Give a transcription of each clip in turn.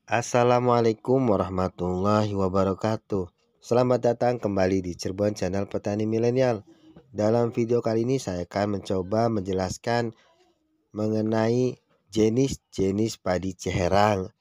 Assalamualaikum warahmatullahi wabarakatuh. Selamat datang kembali di Cirebon Channel Petani Milenial. Dalam video kali ini saya akan mencoba menjelaskan mengenai jenis-jenis padi Ciherang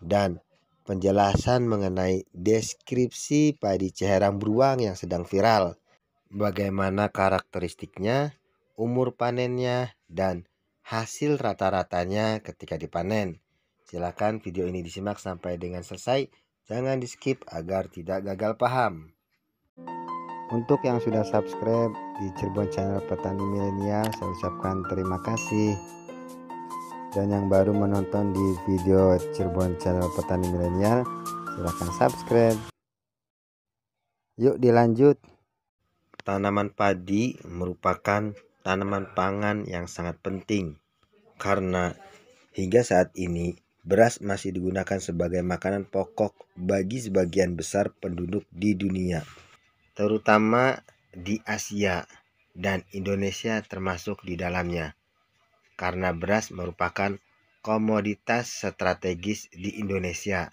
dan penjelasan mengenai deskripsi padi Ciherang beruang yang sedang viral. Bagaimana karakteristiknya, umur panennya, dan hasil rata-ratanya ketika dipanen. Silakan video ini disimak sampai dengan selesai. Jangan di skip agar tidak gagal paham. Untuk yang sudah subscribe di Cirebon Channel Petani Milenial, saya ucapkan terima kasih. Dan yang baru menonton di video Cirebon Channel Petani Milenial, silakan subscribe. Yuk dilanjut. Tanaman padi merupakan tanaman pangan yang sangat penting karena hingga saat ini beras masih digunakan sebagai makanan pokok bagi sebagian besar penduduk di dunia, terutama di Asia dan Indonesia termasuk di dalamnya. Karena beras merupakan komoditas strategis di Indonesia.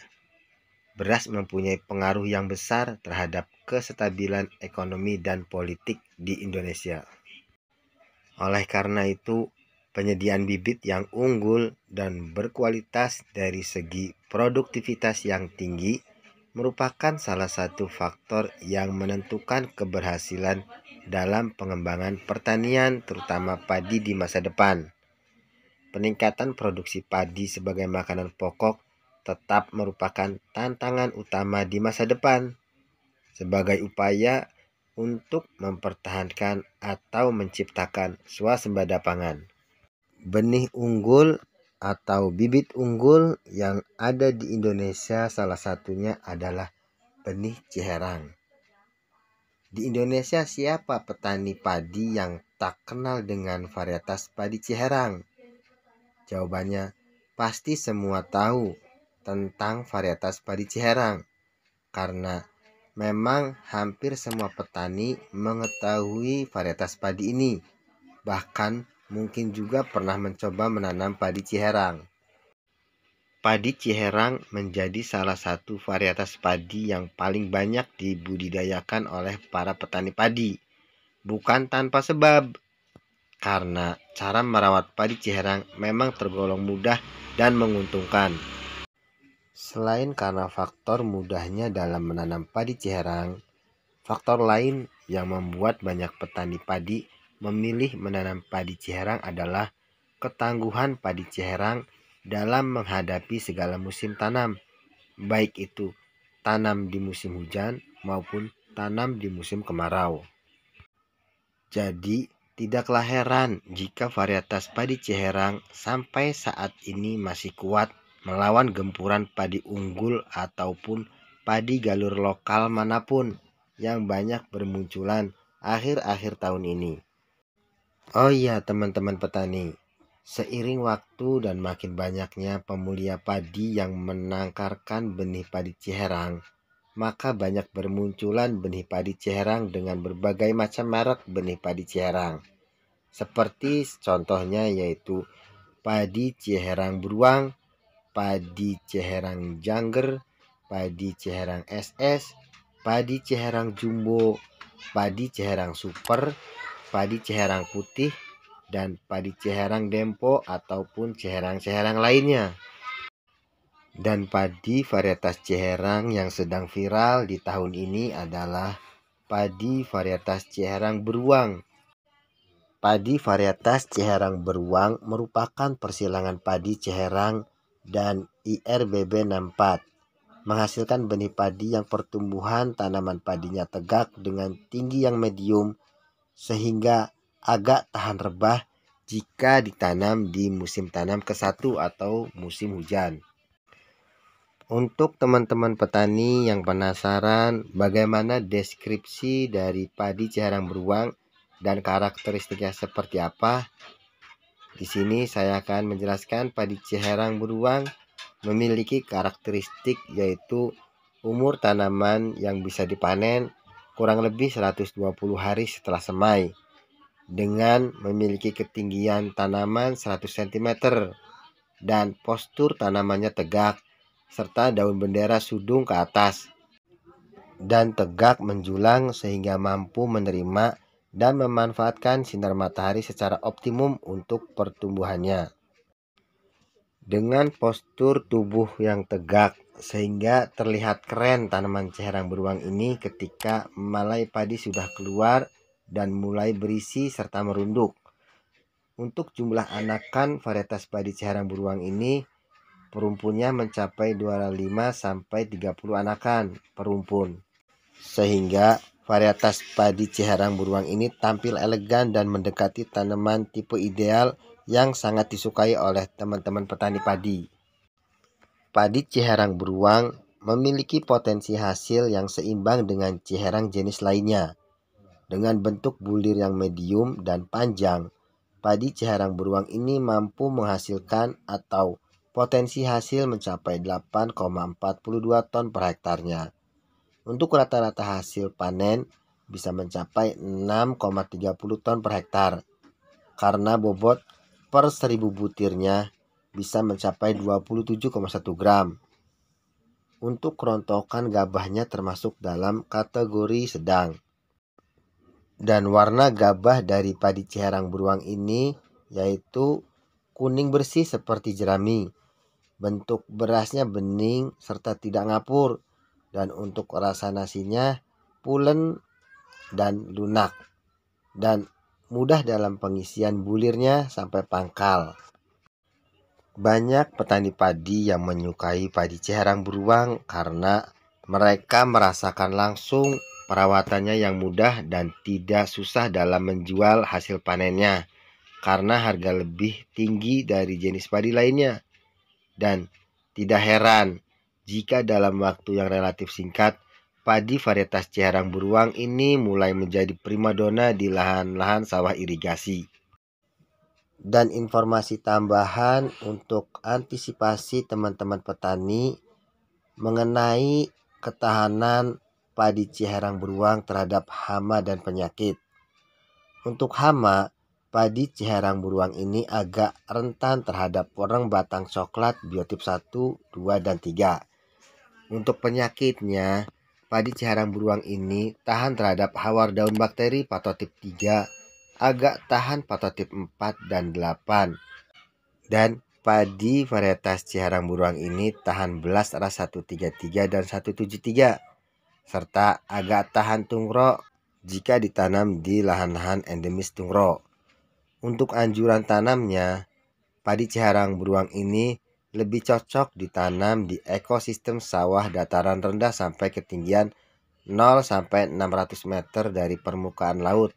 Beras mempunyai pengaruh yang besar terhadap kestabilan ekonomi dan politik di Indonesia. Oleh karena itu, penyediaan bibit yang unggul dan berkualitas dari segi produktivitas yang tinggi merupakan salah satu faktor yang menentukan keberhasilan dalam pengembangan pertanian, terutama padi di masa depan. Peningkatan produksi padi sebagai makanan pokok tetap merupakan tantangan utama di masa depan sebagai upaya untuk mempertahankan atau menciptakan swasembada pangan. Benih unggul atau bibit unggul yang ada di Indonesia salah satunya adalah benih Ciherang. Di Indonesia siapa petani padi yang tak kenal dengan varietas padi Ciherang? Jawabannya pasti semua tahu tentang varietas padi Ciherang karena memang hampir semua petani mengetahui varietas padi ini. Bahkan mungkin juga pernah mencoba menanam padi Ciherang. Padi Ciherang menjadi salah satu varietas padi yang paling banyak dibudidayakan oleh para petani padi. Bukan tanpa sebab, karena cara merawat padi Ciherang memang tergolong mudah dan menguntungkan. Selain karena faktor mudahnya dalam menanam padi Ciherang, faktor lain yang membuat banyak petani padi memilih menanam padi Ciherang adalah ketangguhan padi Ciherang dalam menghadapi segala musim tanam, baik itu tanam di musim hujan maupun tanam di musim kemarau. Jadi, tidaklah heran jika varietas padi Ciherang sampai saat ini masih kuat melawan gempuran padi unggul ataupun padi galur lokal manapun yang banyak bermunculan akhir-akhir tahun ini. Oh iya teman-teman petani, seiring waktu dan makin banyaknya pemulia padi yang menangkarkan benih padi Ciherang, maka banyak bermunculan benih padi Ciherang dengan berbagai macam merek benih padi Ciherang. Seperti contohnya yaitu padi Ciherang beruang, padi Ciherang Jangger, padi Ciherang SS, padi Ciherang Jumbo, padi Ciherang Super, padi Ciherang Putih, dan padi Ciherang Dempo ataupun Ciherang-Ciherang lainnya. Dan padi varietas Ciherang yang sedang viral di tahun ini adalah padi varietas Ciherang beruang. Padi varietas Ciherang beruang merupakan persilangan padi Ciherang dan IRBB 64, menghasilkan benih padi yang pertumbuhan tanaman padinya tegak dengan tinggi yang medium sehingga agak tahan rebah jika ditanam di musim tanam ke-1 atau musim hujan. Untuk teman-teman petani yang penasaran bagaimana deskripsi dari padi Ciherang beruang dan karakteristiknya seperti apa, di sini saya akan menjelaskan padi Ciherang beruang memiliki karakteristik yaitu umur tanaman yang bisa dipanen kurang lebih 120 hari setelah semai dengan memiliki ketinggian tanaman 100 cm dan postur tanamannya tegak serta daun bendera sudung ke atas dan tegak menjulang sehingga mampu menerima dan memanfaatkan sinar matahari secara optimum untuk pertumbuhannya. Dengan postur tubuh yang tegak sehingga terlihat keren tanaman ceherang beruang ini ketika malai padi sudah keluar dan mulai berisi serta merunduk. Untuk jumlah anakan varietas padi ceherang beruang ini, perumpunnya mencapai 25 sampai 30 anakan per rumpun. Sehingga varietas padi ceherang beruang ini tampil elegan dan mendekati tanaman tipe ideal yang sangat disukai oleh teman-teman petani padi. Padi ceherang beruang memiliki potensi hasil yang seimbang dengan ceherang jenis lainnya. Dengan bentuk bulir yang medium dan panjang, padi ceherang beruang ini mampu menghasilkan atau potensi hasil mencapai 8,42 ton per hektarnya. Untuk rata-rata hasil panen bisa mencapai 6,30 ton per hektar, karena bobot per 1000 butirnya bisa mencapai 27,1 gram. Untuk kerontokan gabahnya termasuk dalam kategori sedang. Dan warna gabah dari padi ceherang beruang ini yaitu kuning bersih seperti jerami. Bentuk berasnya bening serta tidak ngapur. Dan untuk rasa nasinya pulen dan lunak. Dan mudah dalam pengisian bulirnya sampai pangkal. Banyak petani padi yang menyukai padi ceherang beruang karena mereka merasakan langsung perawatannya yang mudah dan tidak susah dalam menjual hasil panennya karena harga lebih tinggi dari jenis padi lainnya. Dan tidak heran jika dalam waktu yang relatif singkat, padi varietas ceherang beruang ini mulai menjadi primadona di lahan-lahan sawah irigasi. Dan informasi tambahan untuk antisipasi teman-teman petani mengenai ketahanan padi ceherang beruang terhadap hama dan penyakit. Untuk hama, padi ceherang beruang ini agak rentan terhadap orang batang coklat biotip 1, 2, dan 3. Untuk penyakitnya, padi ceherang beruang ini tahan terhadap hawar daun bakteri patotip 3, agak tahan patotip 4 dan 8. Dan padi varietas ceherang beruang ini tahan belas ras 133 dan 173 serta agak tahan tungro jika ditanam di lahan-lahan endemis tungro. Untuk anjuran tanamnya, padi ceherang beruang ini lebih cocok ditanam di ekosistem sawah dataran rendah sampai ketinggian 0 sampai 600 meter dari permukaan laut.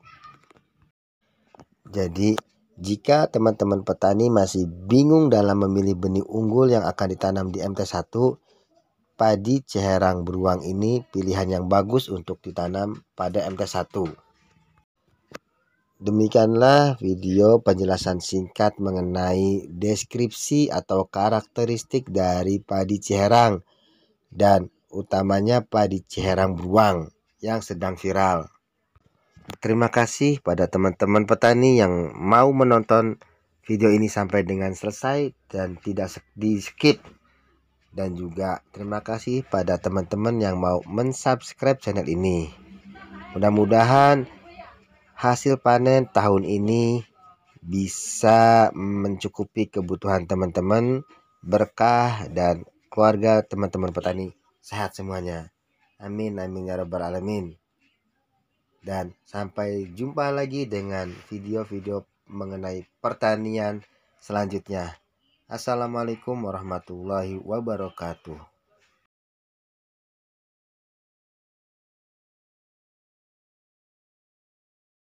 Jadi, jika teman-teman petani masih bingung dalam memilih benih unggul yang akan ditanam di MT1, padi ceherang beruang ini pilihan yang bagus untuk ditanam pada MT1. Demikianlah video penjelasan singkat mengenai deskripsi atau karakteristik dari padi ceherang dan utamanya padi ceherang beruang yang sedang viral. Terima kasih pada teman-teman petani yang mau menonton video ini sampai dengan selesai dan tidak di skip. Dan juga terima kasih pada teman-teman yang mau mensubscribe channel ini. Mudah-mudahan hasil panen tahun ini bisa mencukupi kebutuhan teman-teman, berkah dan keluarga teman-teman petani sehat semuanya. Amin amin ya rabbal alamin. Dan sampai jumpa lagi dengan video-video mengenai pertanian selanjutnya. Assalamualaikum warahmatullahi wabarakatuh.